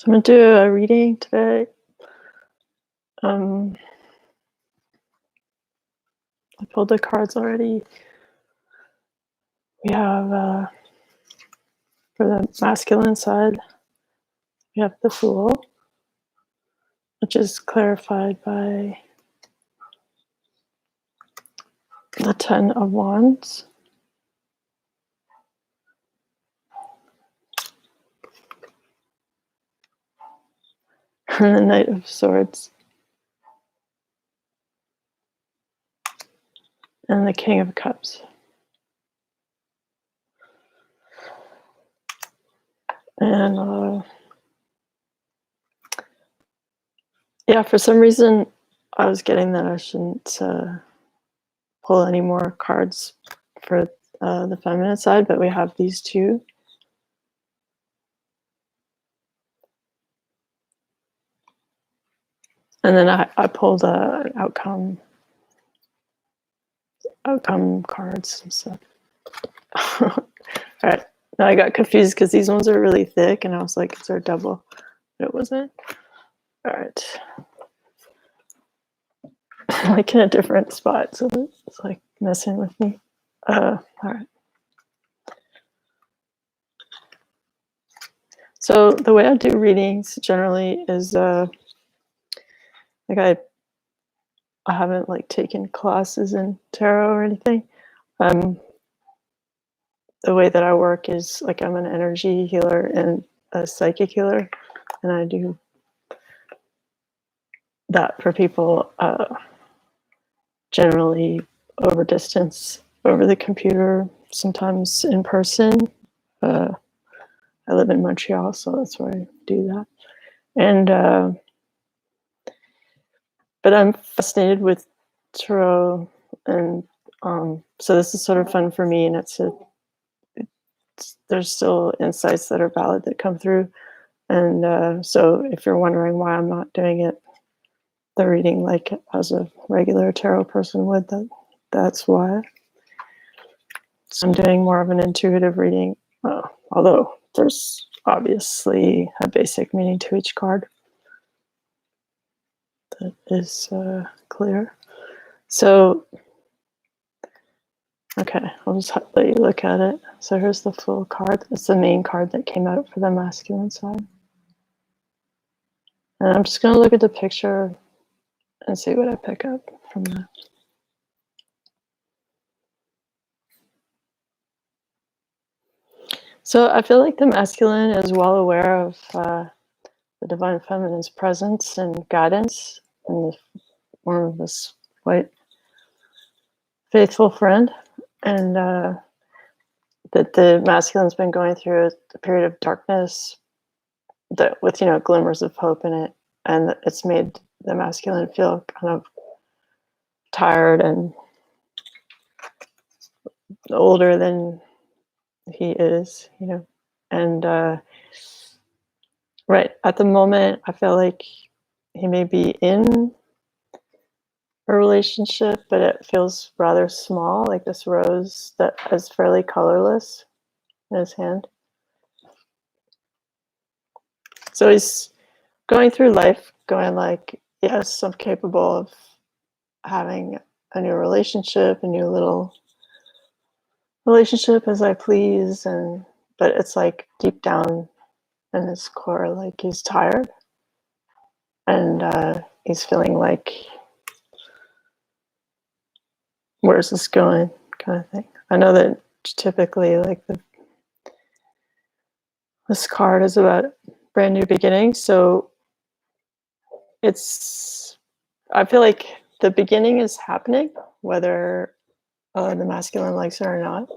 So I'm going to do a reading today. I pulled the cards already. We have, for the masculine side, we have the Fool, which is clarified by the Ten of Wands. And the Knight of Swords. And the King of Cups. And yeah, for some reason, I was getting that I shouldn't pull any more cards for the feminine side, but we have these two. And then I pulled outcome cards and stuff. All right. Now I got confused because these ones are really thick, and I was like, is there a double? But it wasn't. All right. Like in a different spot, so it's like messing with me. All right. So the way I do readings generally is like I haven't like taken classes in tarot or anything. The way that I work is like I'm an energy healer and a psychic healer, and I do that for people generally over distance, over the computer, sometimes in person. I live in Montreal, so that's where I do that. And but I'm fascinated with tarot, and so this is sort of fun for me, and there's still insights that are valid that come through. And so if you're wondering why I'm not doing it, the reading like as a regular tarot person would, that's why. So I'm doing more of an intuitive reading, although there's obviously a basic meaning to each card that is clear. So, okay, I'll just let you look at it. So here's the Fool card. It's the main card that came out for the masculine side. And I'm just going to look at the picture and see what I pick up from that. So I feel like the masculine is well aware of the divine feminine's presence and guidance in the form of this white faithful friend, and that the masculine's been going through a period of darkness that with glimmers of hope in it, and it's made the masculine feel kind of tired and older than he is, and right at the moment I feel like he may be in a relationship, but it feels rather small, like this rose that is fairly colorless in his hand. So he's going through life going like, yes, I'm capable of having a new relationship, a new little relationship as I please, but it's like deep down in his core, like he's tired, and he's feeling like, where's this going, kind of thing. I know that typically like this card is about brand new beginnings, so I feel like the beginning is happening, whether the masculine likes it or not.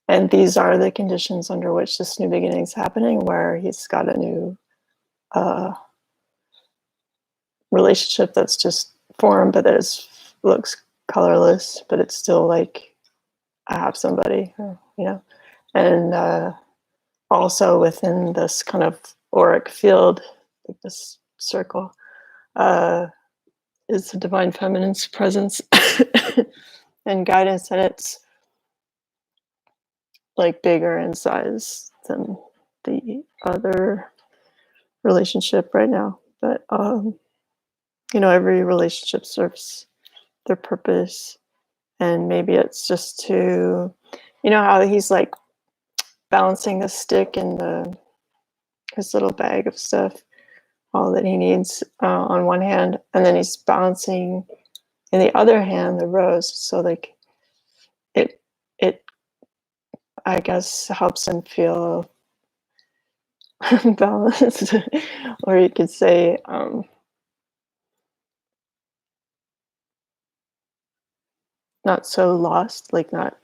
And these are the conditions under which this new beginning is happening, where he's got a new relationship that's just formed, but that looks colorless, but it's still like, I have somebody, and also within this kind of auric field, like this circle, is the divine feminine's presence and guidance, and it's like bigger in size than the other relationship right now. But every relationship serves their purpose, and maybe it's just to, how he's like balancing the stick in his little bag of stuff, all that he needs on one hand, and then he's balancing in the other hand the rose. So like it I guess helps him feel balanced, or you could say not so lost, like not.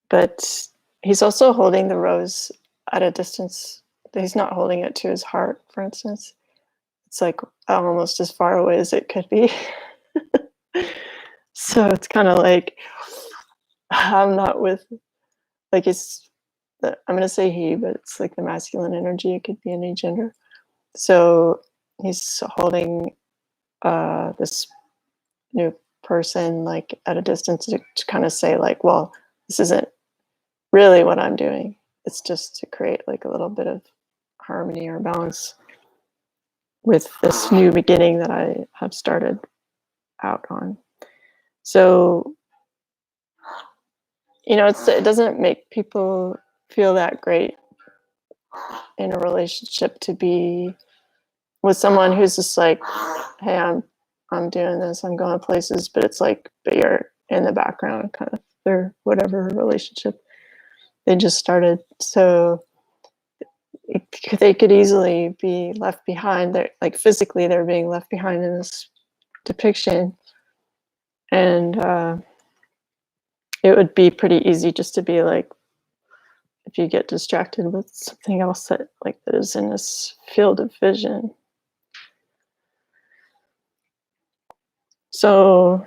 But he's also holding the rose at a distance. He's not holding it to his heart, for instance. It's like almost as far away as it could be. So it's kind of like I'm not with, like I'm going to say he, but it's like the masculine energy. It could be any gender. So he's holding this new person like at a distance to kind of say like, well, this isn't really what I'm doing. It's just to create like a little bit of harmony or balance with this new beginning that I have started out on. So, it doesn't make people feel that great in a relationship to be with someone who's just like, hey, I'm doing this, I'm going places, but it's like, but you're in the background, kind of their whatever relationship they just started. So they could easily be left behind. They're like physically they're being left behind in this depiction, and it would be pretty easy just to be like, if you get distracted with something else that is in this field of vision. So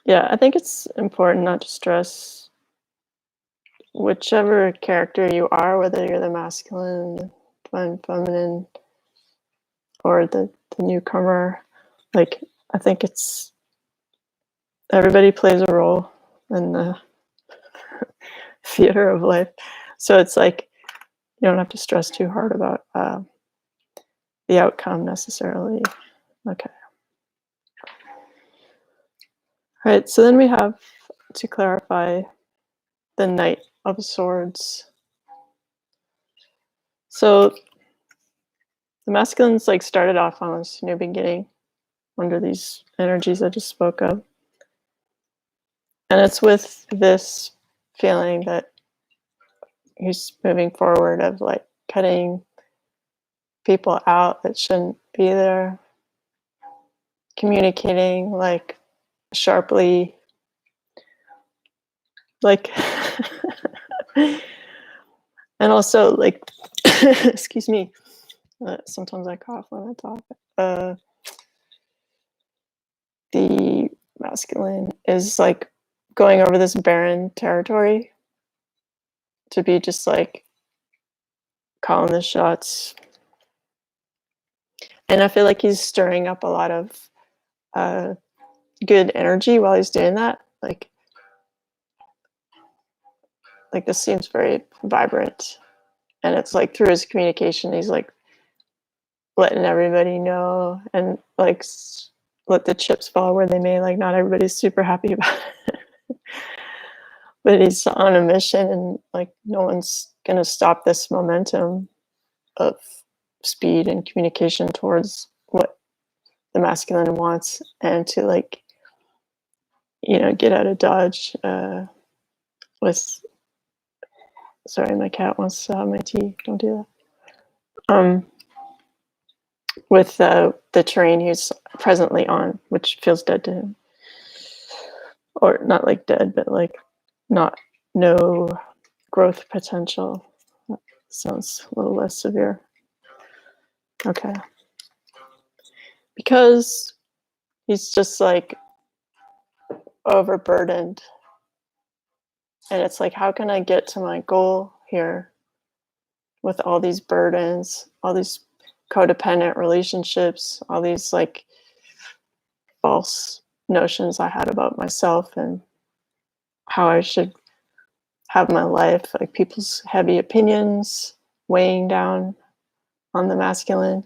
yeah, I think it's important not to stress whichever character you are, whether you're the masculine, divine feminine, or the newcomer. Like, I think it's everybody plays a role in the theater of life. So it's like you don't have to stress too hard about the outcome necessarily. Okay. All right, so then we have to clarify the Knight of Swords. So the masculines like started off on this new beginning under these energies I just spoke of. And it's with this feeling that he's moving forward of like cutting people out that shouldn't be there, communicating like sharply, like and also like excuse me, sometimes I cough when I talk. The masculine is like going over this barren territory to be just like calling the shots, and I feel like he's stirring up a lot of good energy while he's doing that. Like this seems very vibrant, and it's like through his communication he's like letting everybody know, and like let the chips fall where they may. Like not everybody's super happy about it, but he's on a mission, and like no one's gonna stop this momentum of speed and communication towards what the masculine wants, and to like get out of Dodge with. Sorry, my cat wants to have my tea. Don't do that. With the terrain he's presently on, which feels dead to him, or not like dead, but like not no growth potential. That sounds a little less severe. Okay, because he's just like overburdened, and it's like, how can I get to my goal here with all these burdens, all these codependent relationships, all these like false notions I had about myself and how I should have my life, like people's heavy opinions weighing down on the masculine.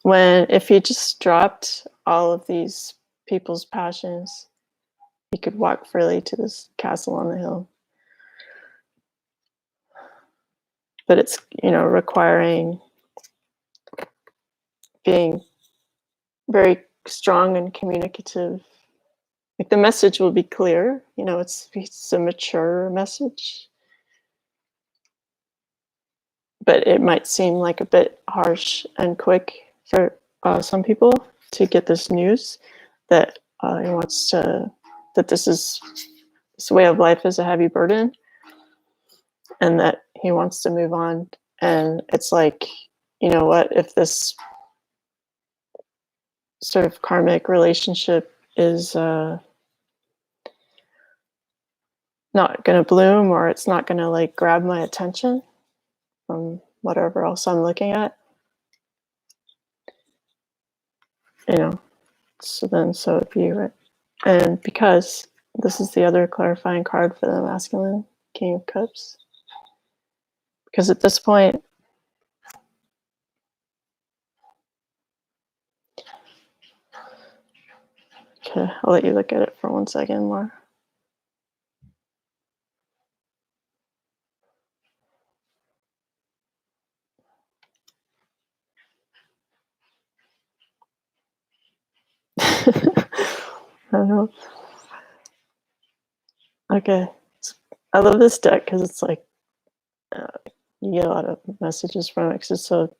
When if he just dropped all of these people's passions, he could walk freely to this castle on the hill. But it's, requiring being very strong and communicative. Like the message will be clear, it's a mature message. But it might seem like a bit harsh and quick for some people to get this news that he wants to, that this way of life is a heavy burden, and that he wants to move on. And it's like, you know what, if this sort of karmic relationship is not going to bloom, or it's not going to like grab my attention from whatever else I'm looking at, so then so it be, right? And because this is the other clarifying card for the masculine, King of Cups, because at this point, okay, I'll let you look at it for 1 second more. I don't know. Okay, I love this deck because it's like you get a lot of messages from it because it's so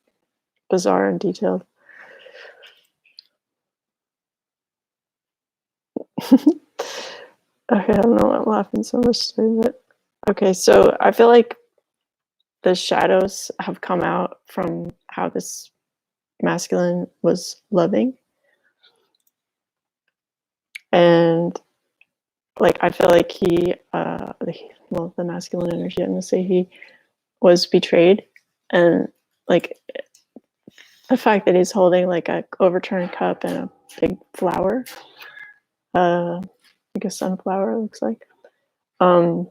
bizarre and detailed. Okay, I don't know why I'm laughing so much today, but okay, so I feel like the shadows have come out from how this masculine was loving. And like, I feel like the masculine energy, I'm gonna say he was betrayed. And like the fact that he's holding like a overturned cup and a big flower, like a sunflower, it looks like. And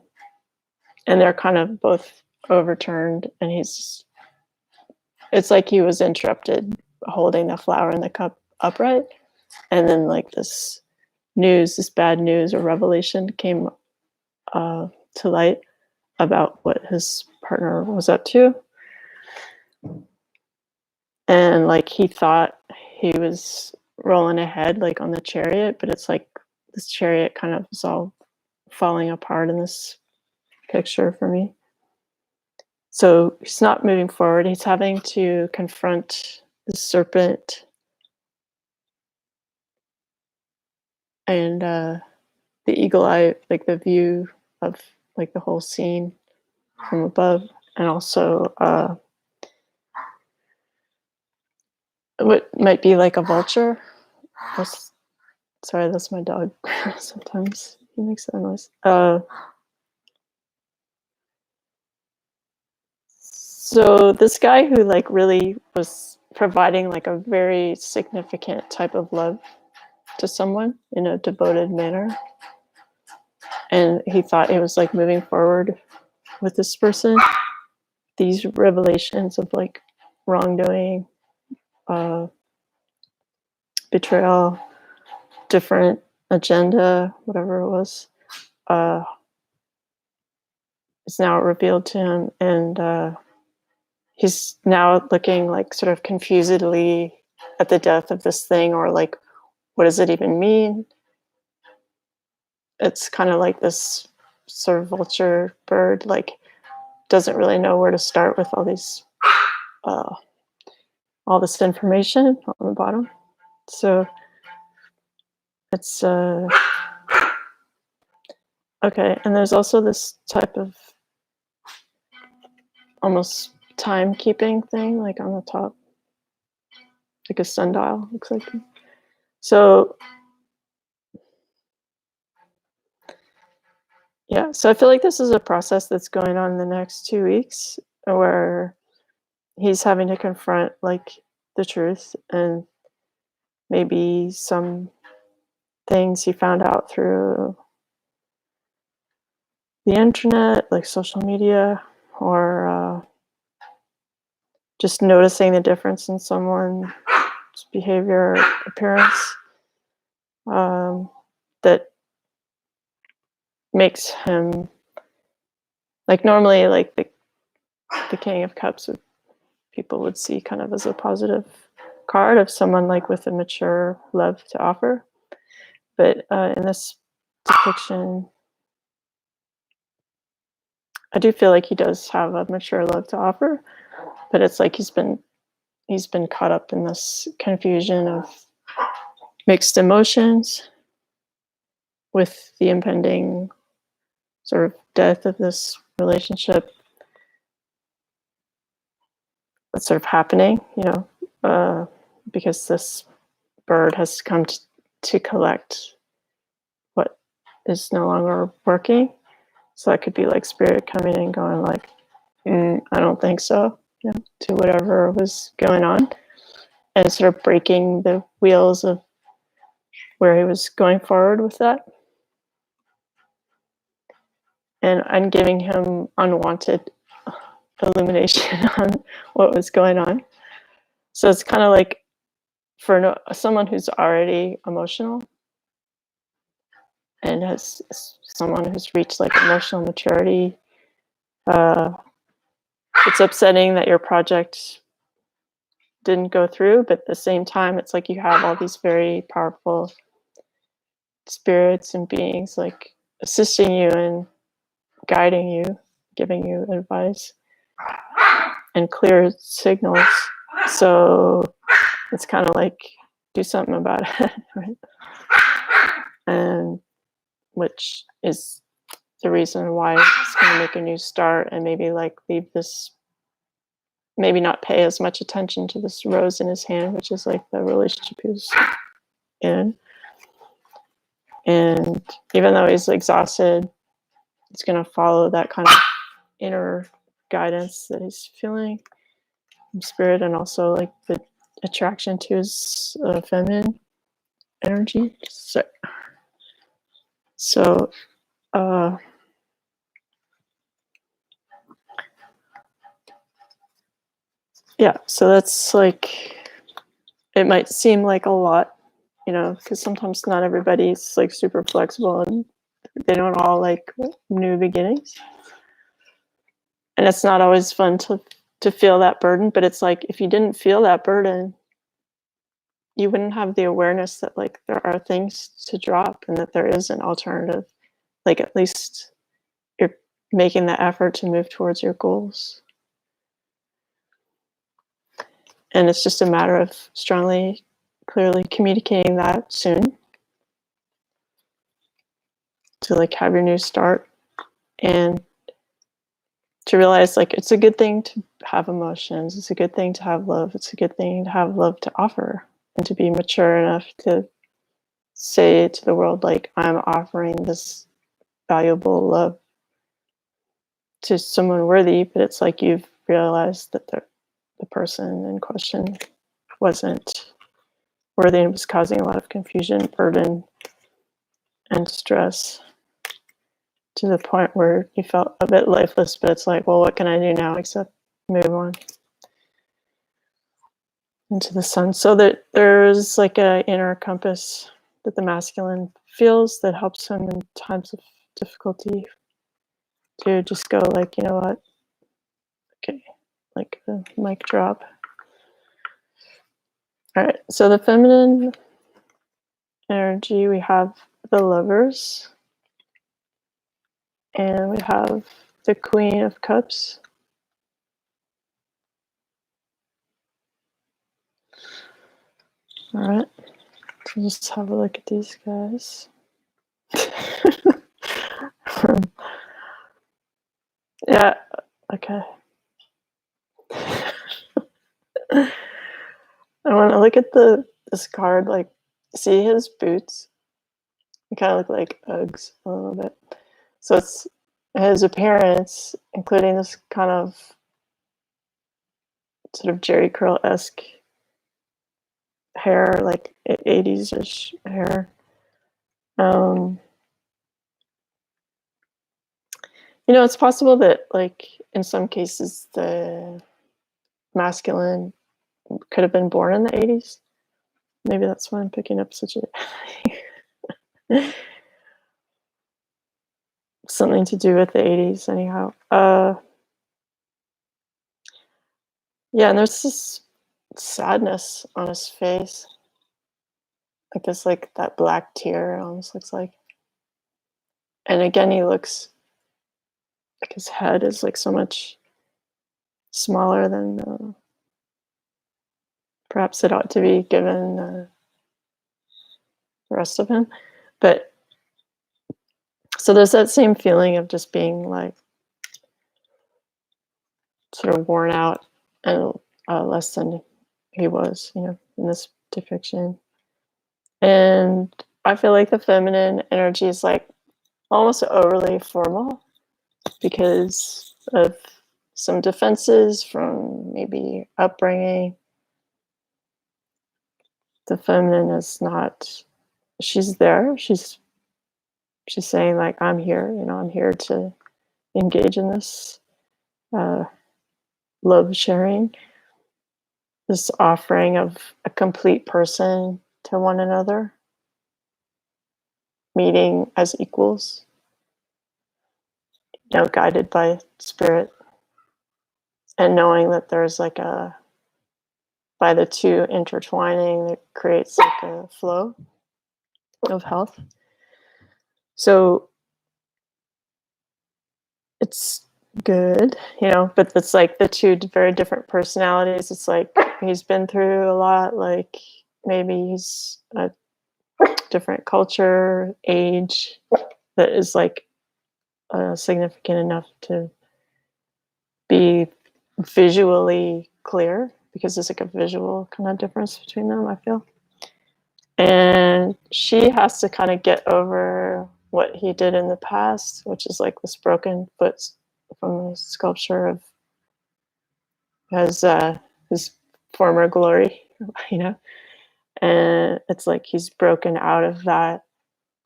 they're kind of both overturned, and it's like he was interrupted holding the flower and the cup upright. And then like this bad news or revelation came to light about what his partner was up to. And like he thought he was rolling ahead like on the chariot, but it's like this chariot kind of is all falling apart in this picture for me. So he's not moving forward. He's having to confront the serpent and the eagle eye, like the view of like the whole scene from above, and also what might be like a vulture. Sorry, that's my dog. Sometimes he makes that noise. So this guy who like really was providing like a very significant type of love to someone in a devoted manner, and he thought he was like moving forward with this person, these revelations of like wrongdoing, betrayal, different agenda, whatever it was, is now revealed to him. And he's now looking like sort of confusedly at the death of this thing, or like, what does it even mean? It's kind of like this sort of vulture bird, like doesn't really know where to start with all this information on the bottom. So it's okay. And there's also this type of almost timekeeping thing, like on the top, like a sundial, looks like. So yeah, so I feel like this is a process that's going on in the next 2 weeks, where he's having to confront like the truth, and maybe some things he found out through the internet, like social media, or just noticing the difference in someone's behavior, appearance, that makes him like normally like the King of Cups people would see kind of as a positive card of someone like with a mature love to offer. But in this depiction, I do feel like he does have a mature love to offer, but it's like he's been caught up in this confusion of mixed emotions with the impending sort of death of this relationship that's sort of happening, because this bird has come to collect what is no longer working. So that could be like spirit coming and going like, I don't think so, to whatever was going on, and sort of breaking the wheels of where he was going forward with that, and giving him unwanted illumination on what was going on. So it's kind of like for someone who's already emotional and has someone who's reached like emotional maturity, it's upsetting that your project didn't go through, but at the same time, it's like you have all these very powerful spirits and beings like assisting you and guiding you, giving you advice and clear signals. So it's kind of like do something about it, right? And which is the reason why it's going to make a new start, and maybe like leave this, maybe not pay as much attention to this rose in his hand, which is like the relationship he was in. And even though he's exhausted, he's going to follow that kind of inner guidance that he's feeling from spirit, and also like the attraction to his feminine energy. So yeah, so that's like, it might seem like a lot, because sometimes not everybody's like super flexible and they don't all like new beginnings. And it's not always fun to feel that burden, but it's like if you didn't feel that burden, you wouldn't have the awareness that like there are things to drop and that there is an alternative. Like at least you're making the effort to move towards your goals. And it's just a matter of strongly, clearly communicating that soon to like have your new start, and to realize like it's a good thing to have emotions, it's a good thing to have love, it's a good thing to have love to offer, and to be mature enough to say to the world like, I'm offering this valuable love to someone worthy, but it's like you've realized that the person in question wasn't worthy and was causing a lot of confusion, burden, and stress, to the point where you felt a bit lifeless. But it's like, well, what can I do now except move on into the sun? So that there's like a inner compass that the masculine feels that helps him in times of difficulty to just go like, you know what, okay, like a mic drop. All right, so the feminine energy, we have the Lovers, and we have the Queen of Cups. All right, so just have a look at these guys. Yeah, okay. I want to look at this card, like, see his boots? They kind of look like Uggs a little bit. So it's his appearance, including this kind of sort of Jerry Curl-esque hair, like 80s-ish hair. It's possible that, like, in some cases, the masculine could have been born in the 80s. Maybe that's why I'm picking up such a something to do with the 80s anyhow. Yeah, and there's this sadness on his face. Like this, like that black tear, it almost looks like. And again, he looks like his head is like so much smaller than perhaps it ought to be given the rest of him. But so there's that same feeling of just being like sort of worn out and less than he was, in this depiction. And I feel like the feminine energy is like almost overly formal because of some defenses from maybe upbringing. The feminine is not, she's there. She's saying like, I'm here, I'm here to engage in this uh, love sharing, this offering of a complete person to one another, meeting as equals, guided by spirit, and knowing that there's like by the two intertwining, it creates like a flow of health. So it's good, but it's like the two very different personalities. It's like he's been through a lot, like maybe he's a different culture, age that is like significant enough to be visually clear because there's like a visual kind of difference between them, I feel. And she has to kind of get over what he did in the past, which is like this broken foot from the sculpture of his former glory, and it's like he's broken out of that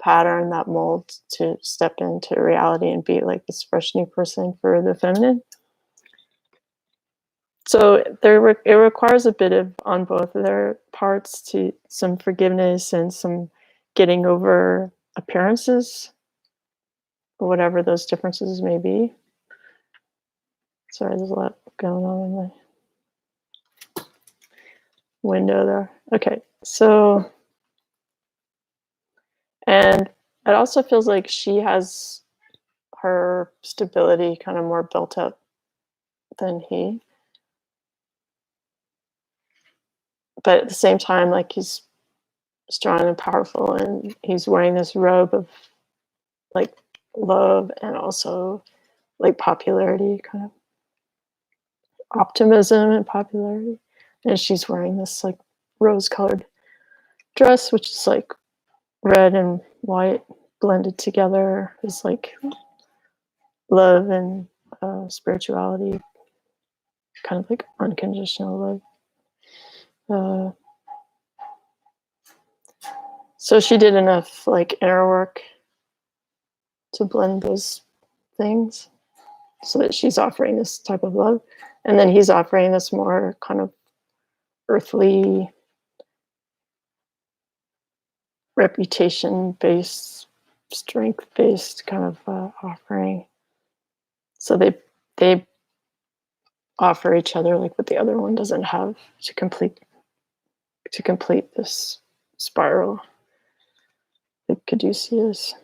pattern, that mold, to step into reality and be like this fresh new person for the feminine. So it requires a bit of, on both of their parts, to some forgiveness and some getting over appearances, or whatever those differences may be. Sorry, there's a lot going on in my window there. Okay, so, and it also feels like she has her stability kind of more built up than he. But at the same time, like he's strong and powerful, and he's wearing this robe of like love and also like popularity, kind of optimism and popularity. And she's wearing this like rose-colored dress, which is like red and white blended together. Is like love and spirituality, kind of like unconditional love. So she did enough like inner work to blend those things so that she's offering this type of love. And then he's offering this more kind of earthly, reputation-based, strength-based kind of offering. So they offer each other like what the other one doesn't have to complete this spiral, like Caduceus.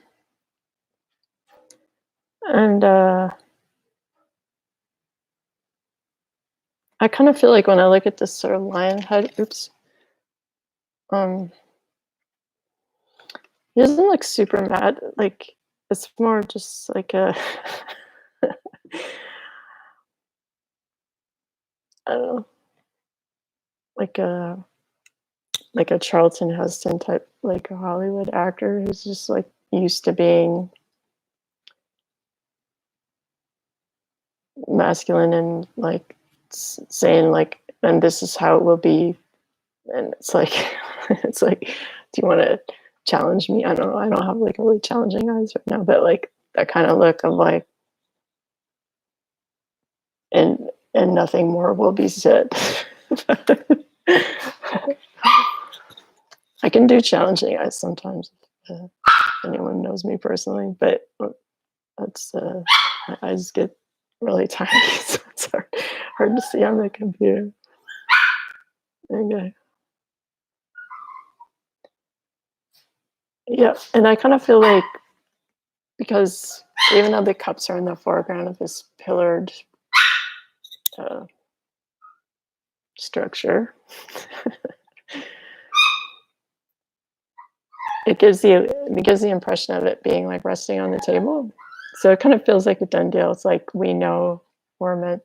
And I kind of feel like when I look at this sort of lion head, he doesn't look super mad. Like it's more just like a I don't know, like a Charlton Heston type, like a Hollywood actor who's just like used to being masculine and like saying like, and this is how it will be. And it's like, it's like, do you want to challenge me? I don't know. I don't have like really challenging eyes right now, but like that kind of look of like, and nothing more will be said. I can do challenging eyes sometimes, if anyone knows me personally, but that's my eyes get really tiny, so it's hard to see on the computer. Okay. Yeah, and I kind of feel like, because even though the cups are in the foreground of this pillared uh, structure, it gives the impression of it being like resting on the table. So it kind of feels like a done deal. It's like we know we're meant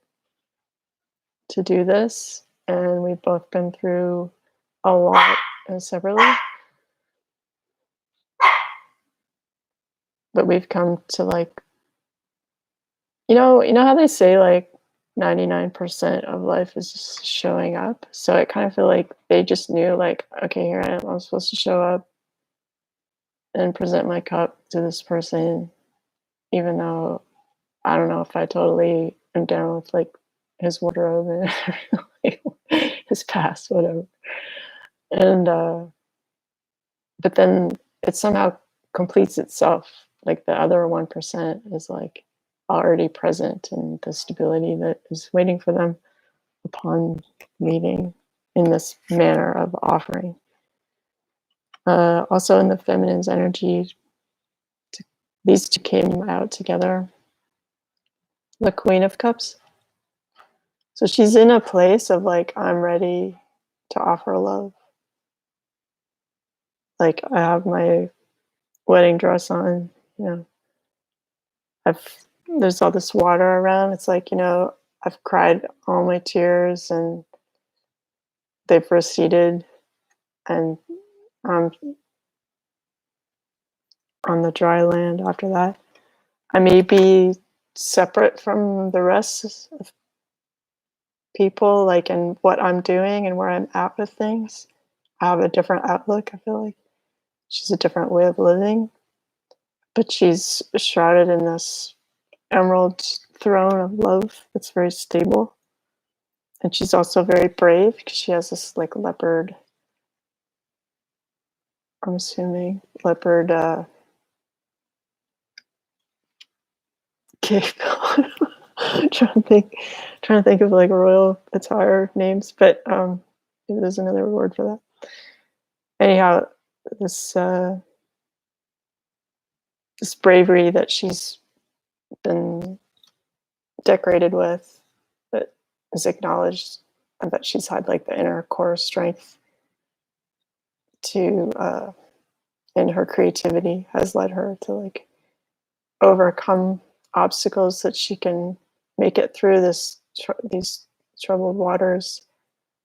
to do this, and we've both been through a lot separately, but we've come to, like, you know how they say like 99% of life is just showing up. So I kind of feel like they just knew, like, okay, here I am. I'm supposed to show up and present my cup to this person, even though I don't know if I totally am down with like his wardrobe and his past, whatever. And but then it somehow completes itself. Like the other 1% is like already present in the stability that is waiting for them upon meeting in this manner of offering. Also in the feminine's energy, these two came out together. The Queen of Cups. So she's in a place of like, I'm ready to offer love. Like I have my wedding dress on, you know, there's all this water around. It's like, I've cried all my tears and they've receded, and I'm on the dry land after that. I may be separate from the rest of people, like in what I'm doing and where I'm at with things. I have a different outlook, I feel like. She's a different way of living, but she's shrouded in this emerald throne of love that's very stable. And she's also very brave because she has this like leopard, I'm assuming, leopard cape. trying to think of like royal attire names, but maybe there's another word for that. Anyhow, this this bravery that she's been decorated with, that is acknowledged, and that she's had like the inner core strength to in her creativity, has led her to like overcome obstacles, that she can make it through these troubled waters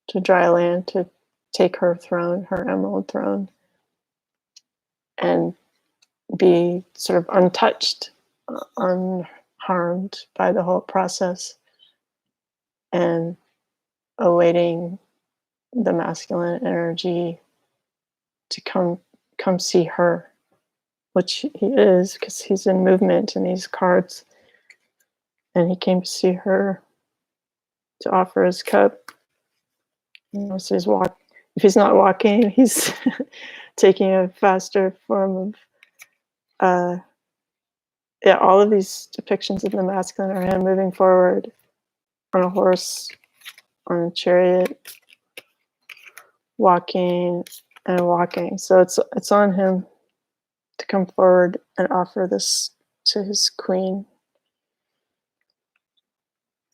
to dry land, to take her throne, her emerald throne, and be sort of untouched, unharmed by the whole process, and awaiting the masculine energy to come see her, which he is, because he's in movement in these cards, and he came to see her to offer his cup. So if he's not walking, he's taking a faster form of yeah, all of these depictions of the masculine are him moving forward on a horse, on a chariot, walking and walking. So it's on him to come forward and offer this to his queen.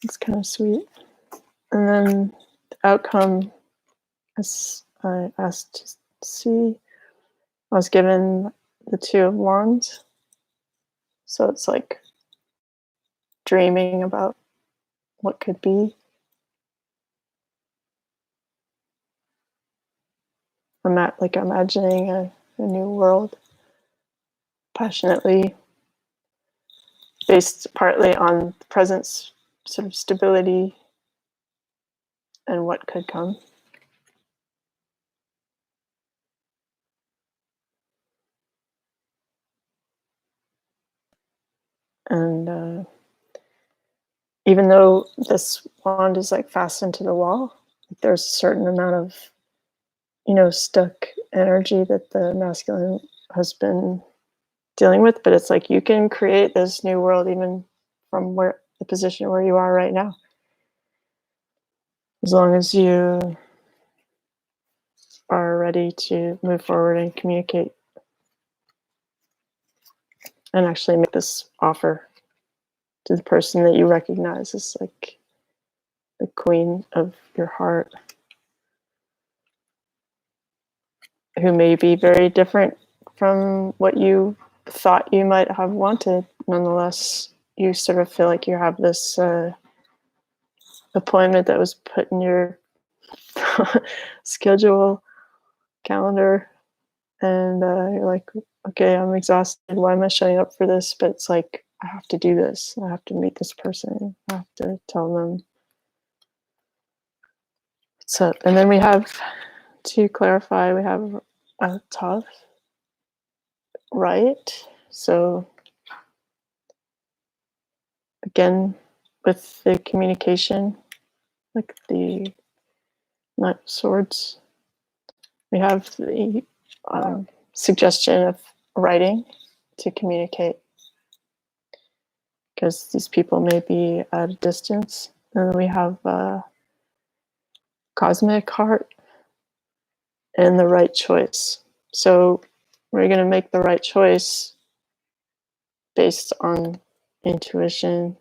It's kind of sweet. And then the outcome, as I asked to see, I was given the Two of Wands. So it's like dreaming about what could be. I'm like imagining a new world, passionately, based partly on the present sort of stability and what could come. And even though this wand is like fastened to the wall, there's a certain amount of, stuck energy that the masculine has been dealing with, but it's like you can create this new world even from where the position where you are right now, as long as you are ready to move forward and communicate and actually make this offer to the person that you recognize as like the queen of your heart, who may be very different from what you thought you might have wanted. Nonetheless, you sort of feel like you have this appointment that was put in your schedule calendar, and you're like, okay, I'm exhausted. Why am I showing up for this? But it's like, I have to do this. I have to meet this person. I have to tell them what's up. And then we have, to clarify, we have a tough right. So again, with the communication, like the Knight of Swords, we have the suggestion of writing to communicate, because these people may be at a distance. And then we have cosmic heart and the right choice. So we're going to make the right choice based on intuition,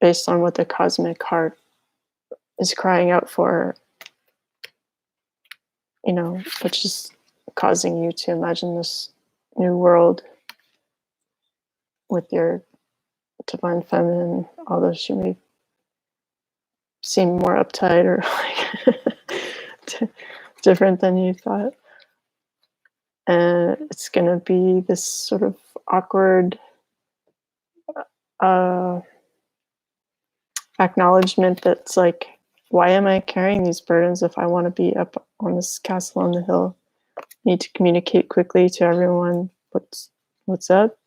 based on what the cosmic heart is crying out for, which is causing you to imagine this new world with your divine feminine, although she may seem more uptight or like different than you thought. And it's going to be this sort of awkward acknowledgement that's like, why am I carrying these burdens if I want to be up on this castle on the hill? I need to communicate quickly to everyone what's up.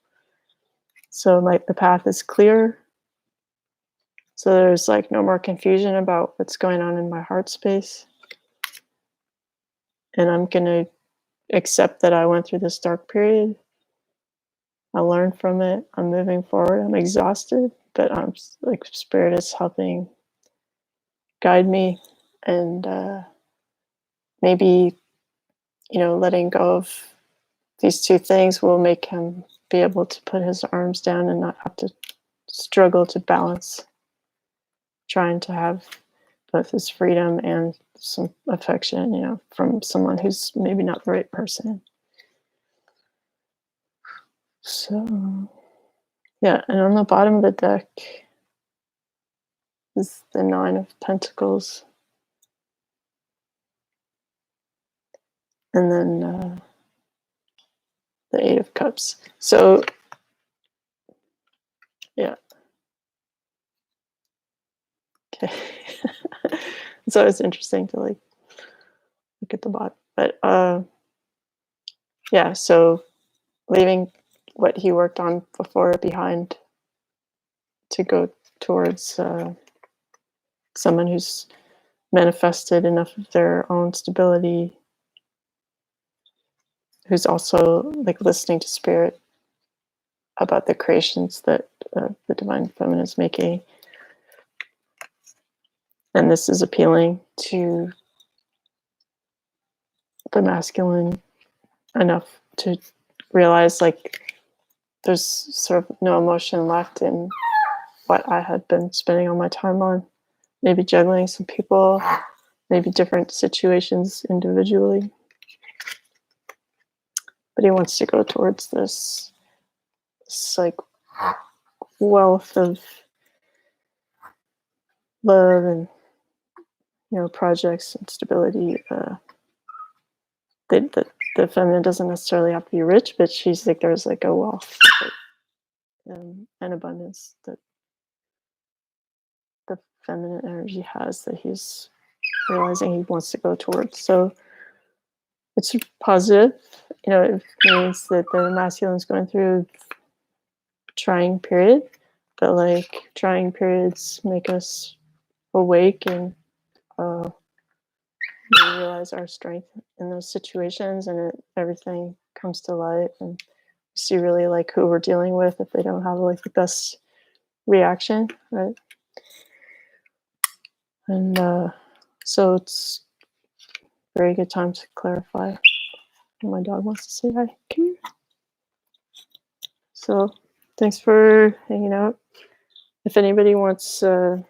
So like the path is clear. So there's like no more confusion about what's going on in my heart space. And I'm going to accept that I went through this dark period. I learned from it. I'm moving forward. I'm exhausted, but I'm like, Spirit is helping guide me, and maybe, letting go of these two things will make him be able to put his arms down and not have to struggle to balance, trying to have both his freedom and some affection, from someone who's maybe not the right person. So, yeah, and on the bottom of the deck is the Nine of Pentacles. And then the Eight of Cups. So, yeah. Okay. So it's interesting to like look at the bottom. But yeah, so leaving what he worked on before behind to go towards someone who's manifested enough of their own stability, who's also like listening to Spirit about the creations that the Divine Feminine is making. And this is appealing to the masculine enough to realize like there's sort of no emotion left in what I had been spending all my time on. Maybe juggling some people, maybe different situations individually. But he wants to go towards this like wealth of love and projects and stability. The feminine doesn't necessarily have to be rich, but she's like, there's like a wealth and abundance that the feminine energy has that he's realizing he wants to go towards. So it's positive. It means that the masculine is going through a trying period, but like trying periods make us awake and we realize our strength in those situations, and everything comes to light, and we see really like who we're dealing with if they don't have like the best reaction, right? And so it's a very good time to clarify. My dog wants to say hi. Come here. So thanks for hanging out. If anybody wants to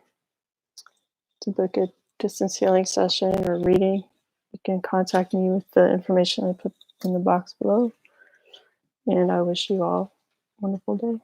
book a distance healing session or reading, you can contact me with the information I put in the box below. And I wish you all a wonderful day.